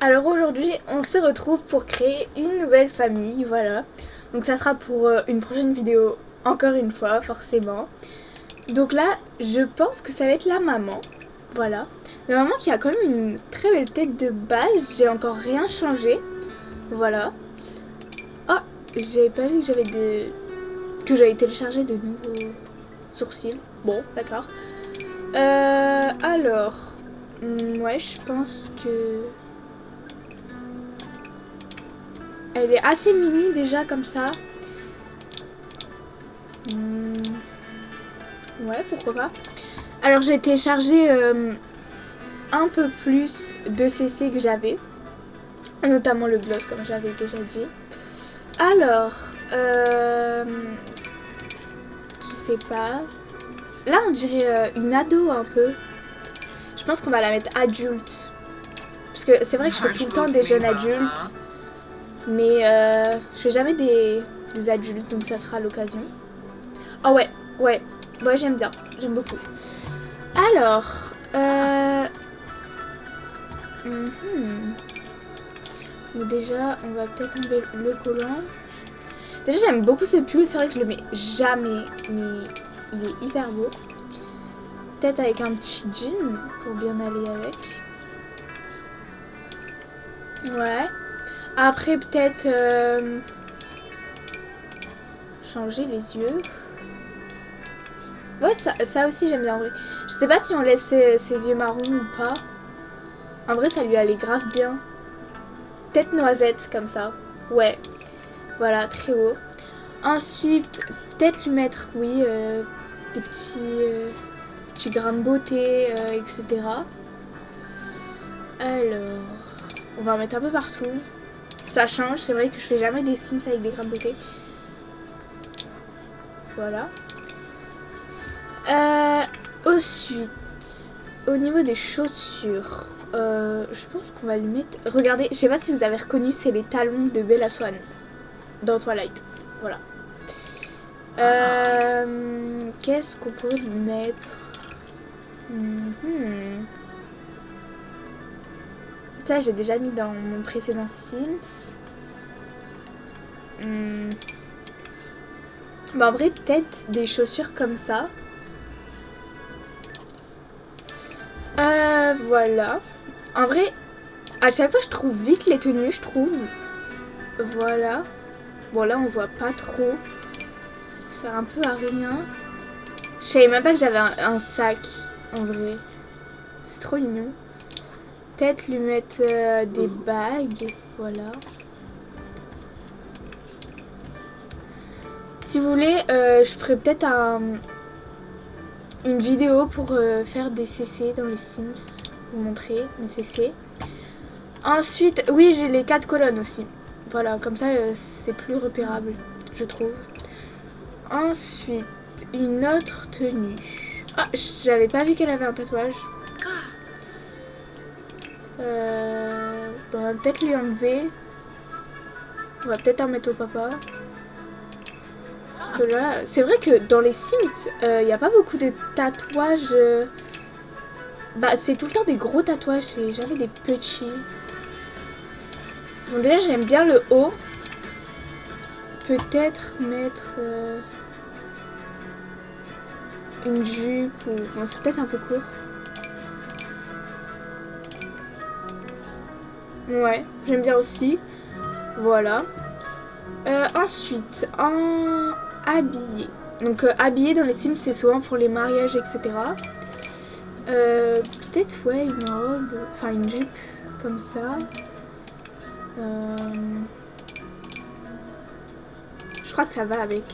Alors aujourd'hui, on se retrouve pour créer une nouvelle famille, voilà. Donc ça sera pour une prochaine vidéo, encore une fois, forcément. Donc là, je pense que ça va être la maman, voilà. La maman qui a quand même une très belle tête de base, j'ai encore rien changé, voilà. Ah, j'avais pas vu que j'avais téléchargé de nouveaux sourcils. Bon, d'accord. Alors, ouais, je pense que... Elle est assez mimi déjà comme ça. Ouais, pourquoi pas. Alors j'ai téléchargé un peu plus de CC que j'avais. Notamment le gloss comme j'avais déjà dit. Alors, je sais pas. Là on dirait une ado un peu. Je pense qu'on va la mettre adulte. Parce que c'est vrai que je fais tout le temps des jeunes adultes. Mais je fais jamais des adultes, donc ça sera l'occasion. Oh ouais, ouais, ouais j'aime bien, j'aime beaucoup. Alors, donc déjà, on va peut-être enlever le collant. Déjà, j'aime beaucoup ce pull, c'est vrai que je le mets jamais, mais il est hyper beau. Peut-être avec un petit jean pour bien aller avec. Ouais. Après, peut-être changer les yeux. Ouais, ça aussi j'aime bien en vrai. Je sais pas si on laisse ses yeux marrons ou pas. En vrai, ça lui allait grave bien. Peut-être noisette comme ça. Ouais. Voilà, très haut. Ensuite, peut-être lui mettre, oui, des petits grains de beauté, etc. Alors, on va en mettre un peu partout. Ça change, c'est vrai que je fais jamais des Sims avec des grains de beauté. Voilà. Ensuite, au niveau des chaussures, je pense qu'on va lui mettre... Regardez, je sais pas si vous avez reconnu, c'est les talons de Bella Swan dans Twilight. Voilà. Qu'est-ce qu'on pourrait lui mettre? Ça, j'ai déjà mis dans mon précédent Sims. Bah, en vrai, peut-être des chaussures comme ça. Voilà. En vrai, à chaque fois, je trouve vite les tenues, je trouve. Voilà. Bon, là, on voit pas trop. Ça sert un peu à rien. Je savais même pas que j'avais un sac, en vrai. C'est trop mignon. Peut-être lui mettre des bagues. Voilà. Si vous voulez, je ferai peut-être une vidéo pour faire des CC dans les Sims. Vous montrer mes CC. Ensuite, oui, j'ai les 4 colonnes aussi. Voilà, comme ça, c'est plus repérable, je trouve. Ensuite, une autre tenue. Ah, j'avais pas vu qu'elle avait un tatouage. On va peut-être lui enlever. On va peut-être en mettre au papa. Parce que là, c'est vrai que dans les Sims, il n'y a pas beaucoup de tatouages. Bah, c'est tout le temps des gros tatouages, c'est jamais des petits. Bon, déjà, j'aime bien le haut. Peut-être mettre une jupe ou... Bon, c'est peut-être un peu court. Ouais, j'aime bien aussi. Voilà. Ensuite, en habillé. Donc, habillé dans les Sims, c'est souvent pour les mariages, etc. Peut-être, ouais, une robe, enfin une jupe, comme ça. Je crois que ça va avec.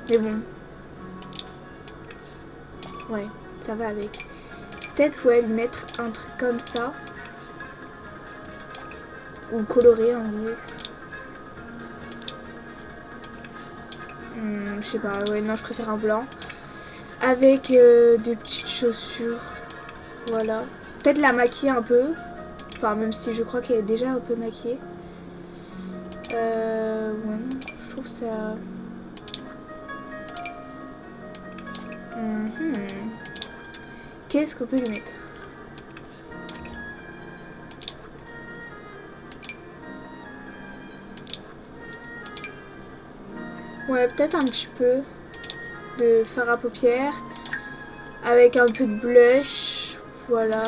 Mais bon. Ouais, ça va avec. Peut-être, ouais, lui mettre un truc comme ça. Ou coloré, en vrai. Je sais pas, ouais, non, je préfère un blanc. Avec des petites chaussures. Voilà. Peut-être la maquiller un peu. Enfin, même si je crois qu'elle est déjà un peu maquillée. Ouais, je trouve ça... Qu'est-ce qu'on peut lui mettre? Ouais, peut-être un petit peu de fard à paupières avec un peu de blush, voilà.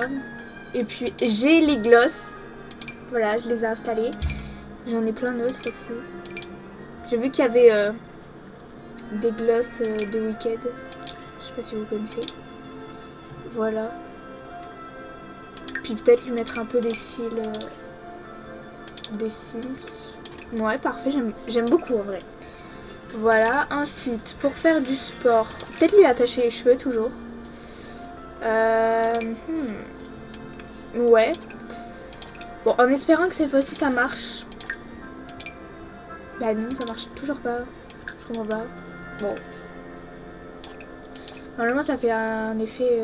Et puis j'ai les gloss, voilà, je les ai installés. J'en ai plein d'autres aussi. J'ai vu qu'il y avait des gloss de Wicked, je sais pas si vous connaissez. Voilà. Puis peut-être lui mettre un peu des cils des Sims. Ouais, parfait, j'aime beaucoup en vrai. Voilà, ensuite, pour faire du sport, peut-être lui attacher les cheveux toujours. Ouais. Bon, en espérant que cette fois-ci ça marche. Bah non, ça marche toujours pas. Je comprends pas. Bon. Normalement, ça fait un effet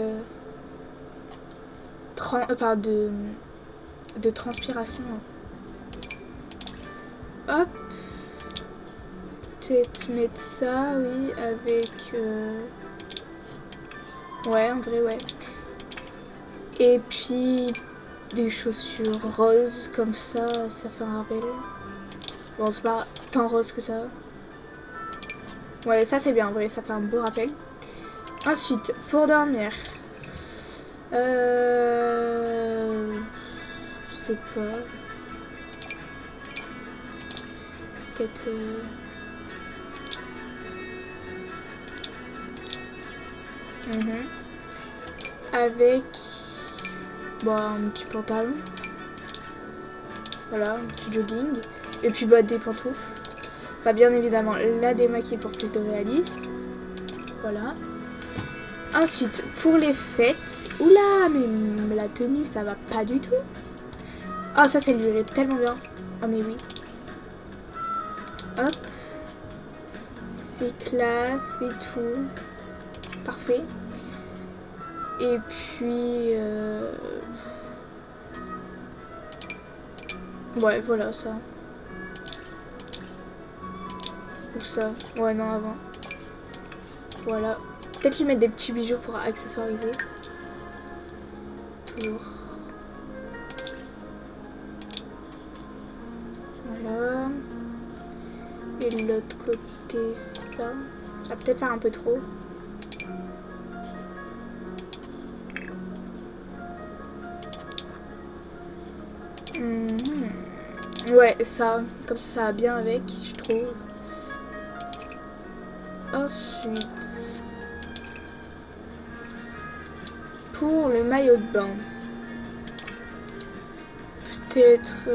enfin de transpiration. Hop. Peut-être mettre ça, oui, avec... Ouais, en vrai, ouais. Et puis des chaussures roses comme ça fait un rappel. Bon, c'est pas tant rose que ça. Ouais, ça c'est bien en vrai, ça fait un beau rappel. Ensuite, pour dormir, je sais pas. Peut-être. Avec bon, un petit pantalon. Voilà, un petit jogging. Et puis bah, des pantoufles. Bah, bien évidemment, la démaquiller pour plus de réalisme. Voilà. Ensuite, pour les fêtes. Oula, mais la tenue, ça va pas du tout. Ah, ça lui irait tellement bien. Ah, mais oui. Hop. C'est classe et tout. Parfait. Et puis... ouais, voilà, ça. Ou ça. Ouais, non, avant. Voilà. Peut-être lui mettre des petits bijoux pour accessoiriser. Toujours. Voilà. Et de l'autre côté, ça. Ça va peut-être faire un peu trop. Ouais, ça. Comme ça va bien avec, je trouve. Ensuite, pour le maillot de bain, peut-être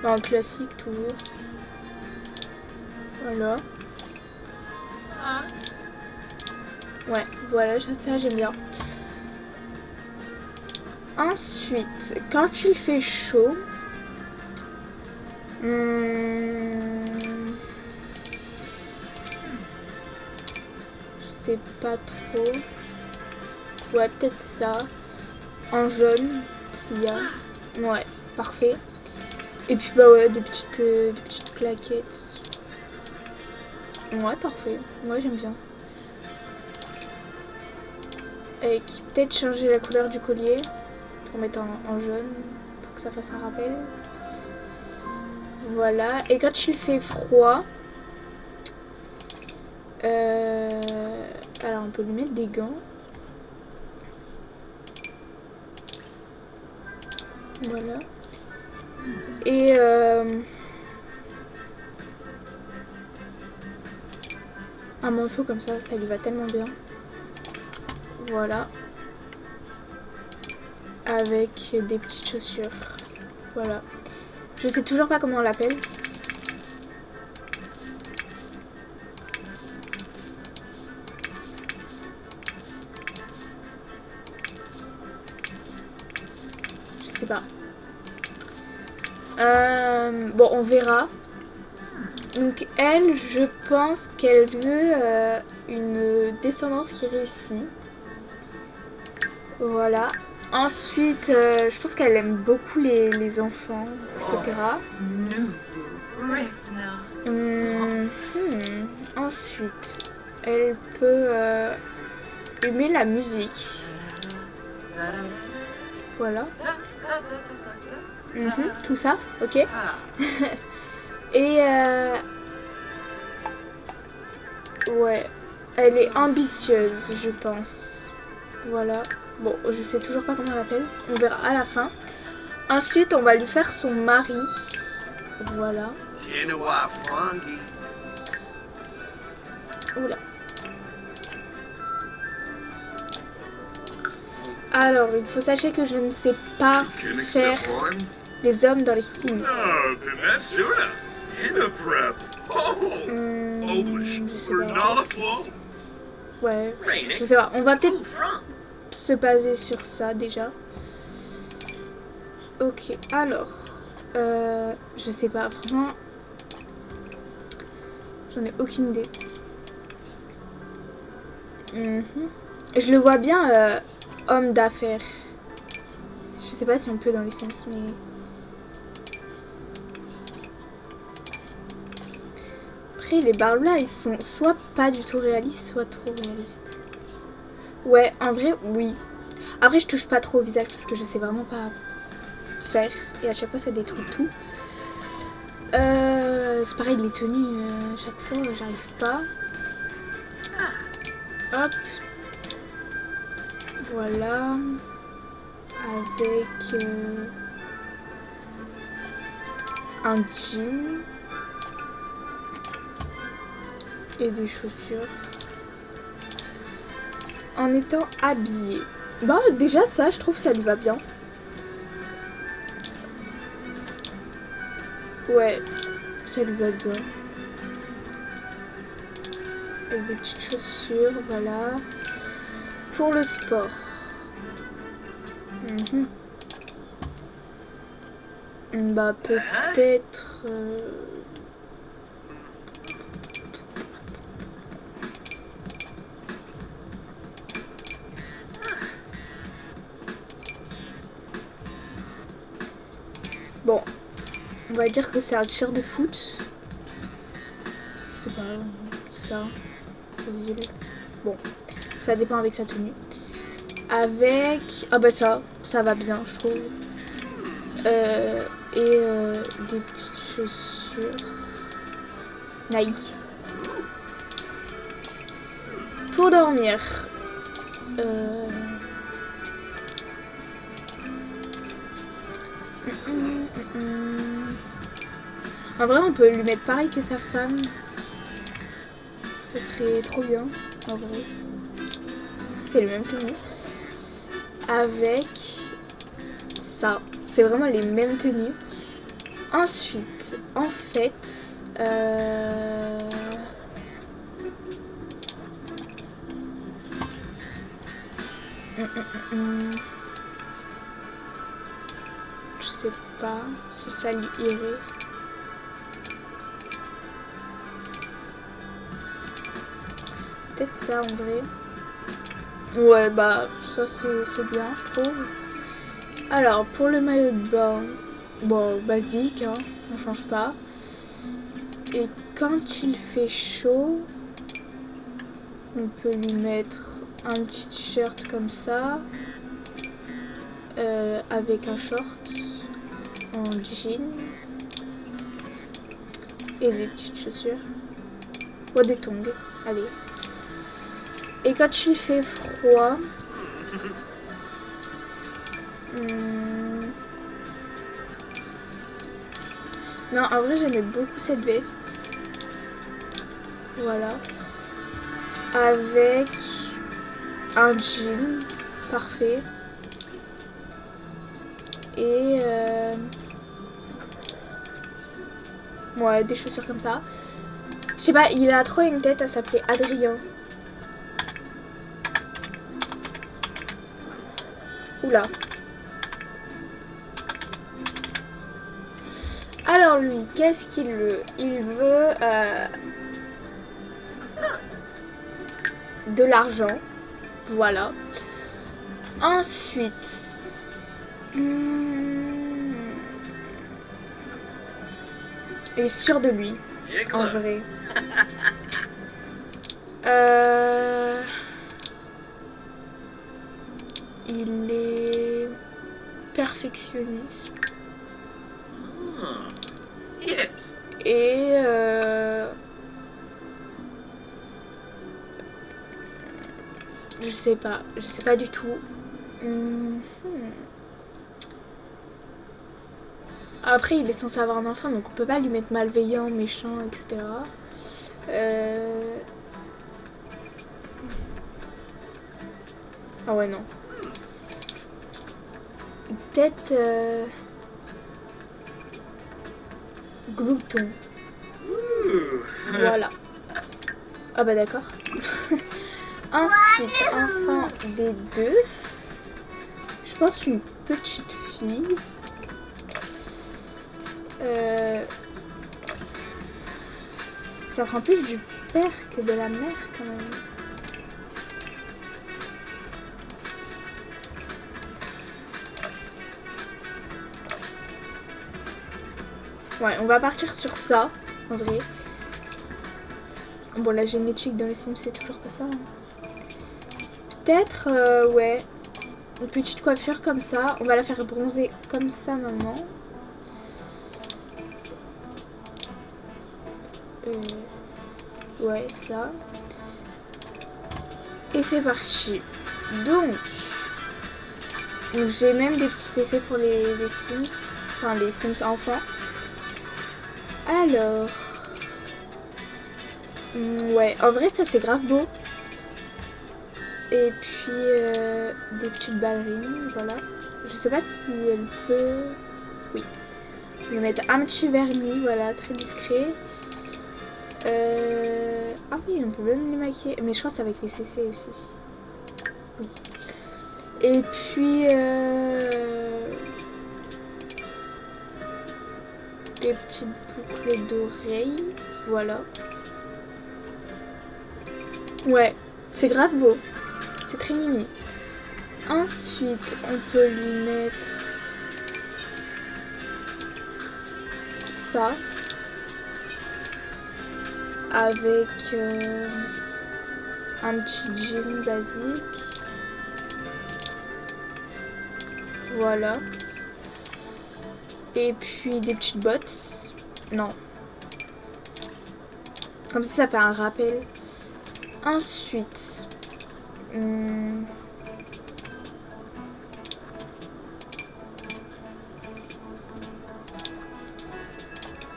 un classique toujours. Voilà. Ouais, voilà, ça j'aime bien. Ensuite, quand il fait chaud, je sais pas trop. Ouais, peut-être ça. En jaune, s'il y a. Ouais, parfait. Et puis bah ouais, des petites claquettes. Ouais, parfait. Moi j'aime bien. Et qui peut-être changer la couleur du collier pour mettre en jaune pour que ça fasse un rappel. Voilà. Et quand il fait froid, alors on peut lui mettre des gants. Voilà. Et un manteau comme ça lui va tellement bien. Voilà. Avec des petites chaussures. Voilà. Je sais toujours pas comment on l'appelle. Je sais pas. Bon, on verra. Donc elle, je pense qu'elle veut une descendance qui réussit. Voilà. Ensuite, je pense qu'elle aime beaucoup les enfants, etc. Ensuite, elle peut aimer la musique. Voilà. Tout ça, ok. Et Ouais, elle est ambitieuse, je pense. Voilà. Bon, je sais toujours pas comment elle l'appelle. On verra à la fin. Ensuite, on va lui faire son mari. Voilà. Oula. Alors, il faut sachez que je ne sais pas faire les hommes dans les Sims. Je sais pas. Ouais, je sais pas. On va peut-être se baser sur ça déjà. Ok, alors. Je sais pas, franchement. J'en ai aucune idée. Je le vois bien homme d'affaires. Je sais pas si on peut dans les Sims, mais... Après, les barbes là, ils sont soit pas du tout réalistes, soit trop réalistes. Ouais, en vrai, oui. Après, je touche pas trop au visage parce que je sais vraiment pas faire. Et à chaque fois, ça détruit tout. C'est pareil, les tenues, chaque fois, j'arrive pas. Hop. Voilà. Avec un jean. Et des chaussures. En étant habillé. Bah, déjà, ça, je trouve ça lui va bien. Ouais, ça lui va bien. Avec des petites chaussures, voilà. Pour le sport. Bah, peut-être... Bon, on va dire que c'est un tir de foot. Je sais pas, ça. Bon, ça dépend avec sa tenue. Avec... Ah bah ça va bien, je trouve. Des petites chaussures. Nike. Pour dormir. En vrai, on peut lui mettre pareil que sa femme. Ce serait trop bien, en vrai. C'est le même tenue. Avec ça. C'est vraiment les mêmes tenues. Ensuite, en fait... Je sais pas si ça lui irait. Peut-être ça en vrai. Ouais, bah ça c'est bien, je trouve. Alors, pour le maillot de bain, bon, basique, hein, on change pas. Et quand il fait chaud, on peut lui mettre un petit t-shirt comme ça, avec un short en jean et des petites chaussures. Ou des tongs, allez. Et quand il fait froid, non, en vrai, j'aimais beaucoup cette veste. Voilà. Avec un jean parfait. Et ouais, des chaussures comme ça. Je sais pas, il a trop une tête à s'appeler Adrien. Oula. Alors lui, qu'est-ce qu'il veut? Il veut de l'argent. Voilà. Ensuite, il est sûr de lui, en vrai. Il est perfectionniste. Et Je sais pas du tout. Après, il est censé avoir un enfant, donc on peut pas lui mettre malveillant, méchant, etc. Ah ouais, non. Peut-être glouton. Voilà. Ah bah d'accord. Ensuite, enfant des deux. Je pense une petite fille. Ça prend plus du père que de la mère quand même. Ouais, on va partir sur ça, en vrai. Bon, la génétique dans les Sims, c'est toujours pas ça. Hein. Peut-être, ouais, une petite coiffure comme ça. On va la faire bronzer comme ça, maman. Ouais, ça. Et c'est parti. Donc j'ai même des petits essais pour les Sims. Enfin, les Sims enfants. Alors... ouais, en vrai, ça c'est grave beau. Et puis, des petites ballerines, voilà. Je sais pas si elle peut... Oui. Je vais mettre un petit vernis, voilà, très discret. Ah oui, on peut même les maquiller. Mais je crois que c'est avec les CC aussi. Oui. Et puis... des petites boucles d'oreilles. Voilà. Ouais, c'est grave beau. C'est très mimi. Ensuite, on peut lui mettre ça. Avec un petit jean basique. Voilà. Et puis des petites bottes. Non. Comme ça fait un rappel. Ensuite...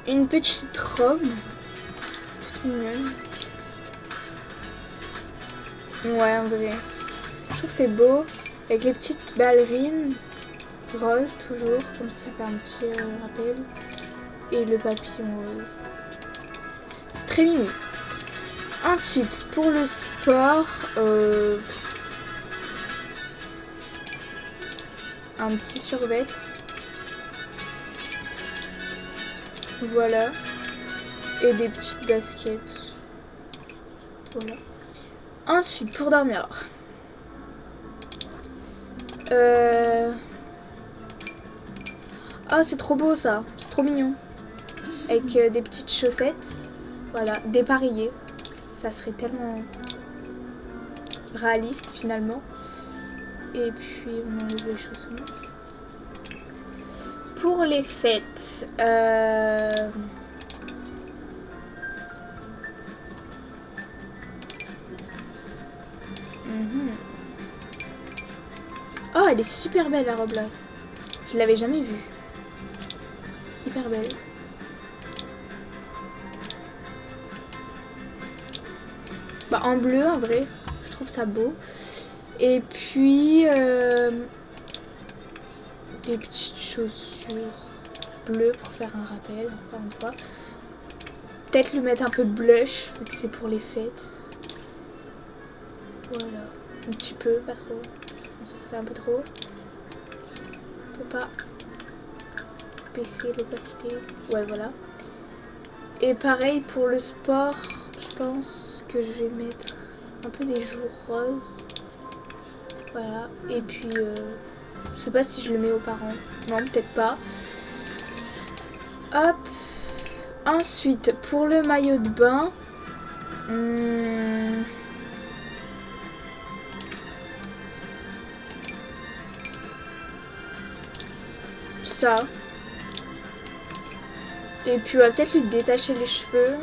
une petite robe. Toute mignonne. Ouais, en vrai. Je trouve que c'est beau. Avec les petites ballerines. Rose, toujours. Comme ça fait un petit rappel. Et le papillon rose. C'est très mimi. Ensuite, pour le sport, un petit survêt. Voilà. Et des petites baskets. Voilà. Ensuite, pour dormir. Oh, c'est trop beau ça. C'est trop mignon. Avec des petites chaussettes. Voilà, dépareillées. Ça serait tellement réaliste finalement. Et puis on enlève les chaussons. Pour les fêtes, oh, elle est super belle la robe là. Je l'avais jamais vue. Hyper belle. Bah, en bleu en vrai, je trouve ça beau. Et puis des petites chaussures bleues pour faire un rappel, encore une fois. Peut-être lui mettre un peu de blush, vu que c'est pour les fêtes. Voilà, un petit peu, pas trop. Ça fait un peu trop. On peut pas baisser l'opacité. Ouais, voilà. Et pareil pour le sport, je pense que je vais mettre un peu des joues roses. Voilà. Et puis, je sais pas si je le mets aux parents. Non, peut-être pas. Hop. Ensuite, pour le maillot de bain. Ça. Et puis, on va peut-être lui détacher les cheveux.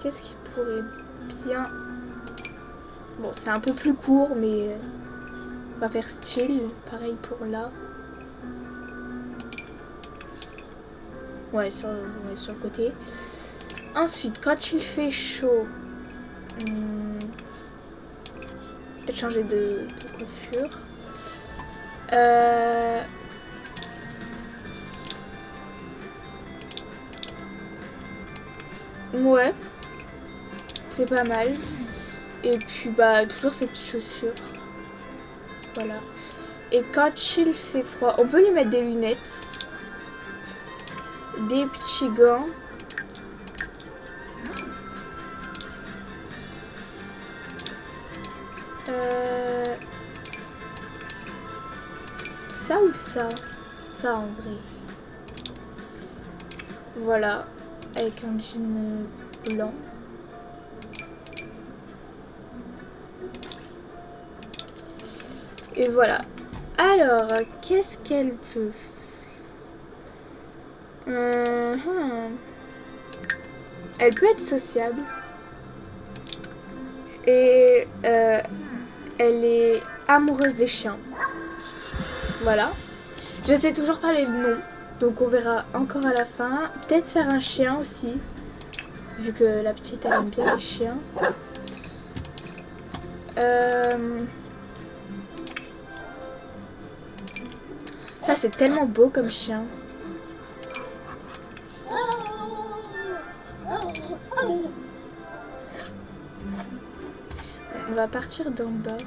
qu'est-ce qui pourrait bien... Bon, c'est un peu plus court, mais on va faire style. Pareil pour là. Ouais, sur le côté. Ensuite, quand il fait chaud, peut-être changer de coiffure. Ouais, c'est pas mal. Et puis bah toujours ces petites chaussures. Voilà. Et quand il fait froid, on peut lui mettre des lunettes, des petits gants. Ça ou ça? Ça en vrai. Voilà. Avec un jean blanc. Et voilà. Alors, qu'est-ce qu'elle veut? Elle peut être sociable. Et elle est amoureuse des chiens. Voilà. Je sais toujours pas les noms. Donc on verra encore à la fin. Peut-être faire un chien aussi. Vu que la petite elle aime bien les chiens. Ça c'est tellement beau comme chien. On va partir d'en bas.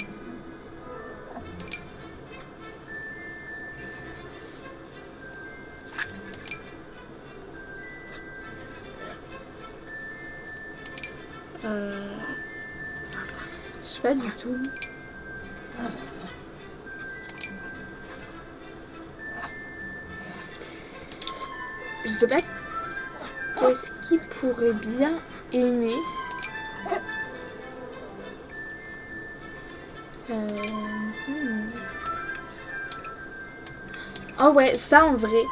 Je sais pas du tout. Je sais pas qu'est-ce qu'il pourrait bien aimer. Oh ouais, ça en vrai.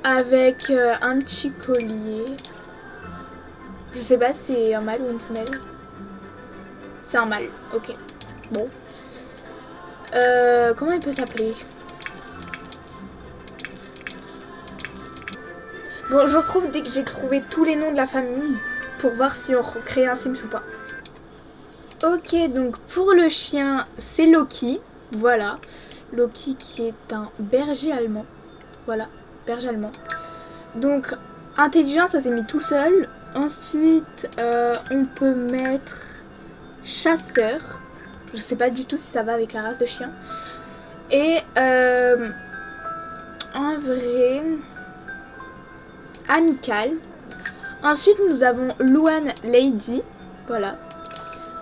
Avec un petit collier. Je sais pas si c'est un mâle ou une femelle. C'est un mâle, ok. Bon. Comment il peut s'appeler? Bon, je retrouve dès que j'ai trouvé tous les noms de la famille pour voir si on recrée un Sims ou pas. Ok, donc pour le chien, c'est Loki. Voilà. Loki qui est un berger allemand. Voilà, berger allemand. Donc, intelligence, ça s'est mis tout seul. Ensuite, on peut mettre chasseur. Je sais pas du tout si ça va avec la race de chien. Et en vrai, amical. Ensuite, nous avons Luan Lady. Voilà.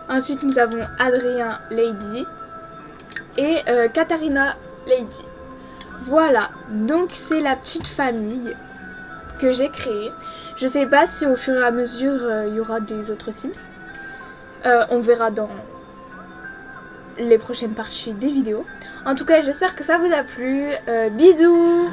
Ensuite, nous avons Adrien Lady. Et Katharina Lady. Voilà. Donc, c'est la petite famille que j'ai créée. Je sais pas si au fur et à mesure, il y aura des autres Sims. On verra dans les prochaines parties des vidéos. En tout cas, j'espère que ça vous a plu. Bisous!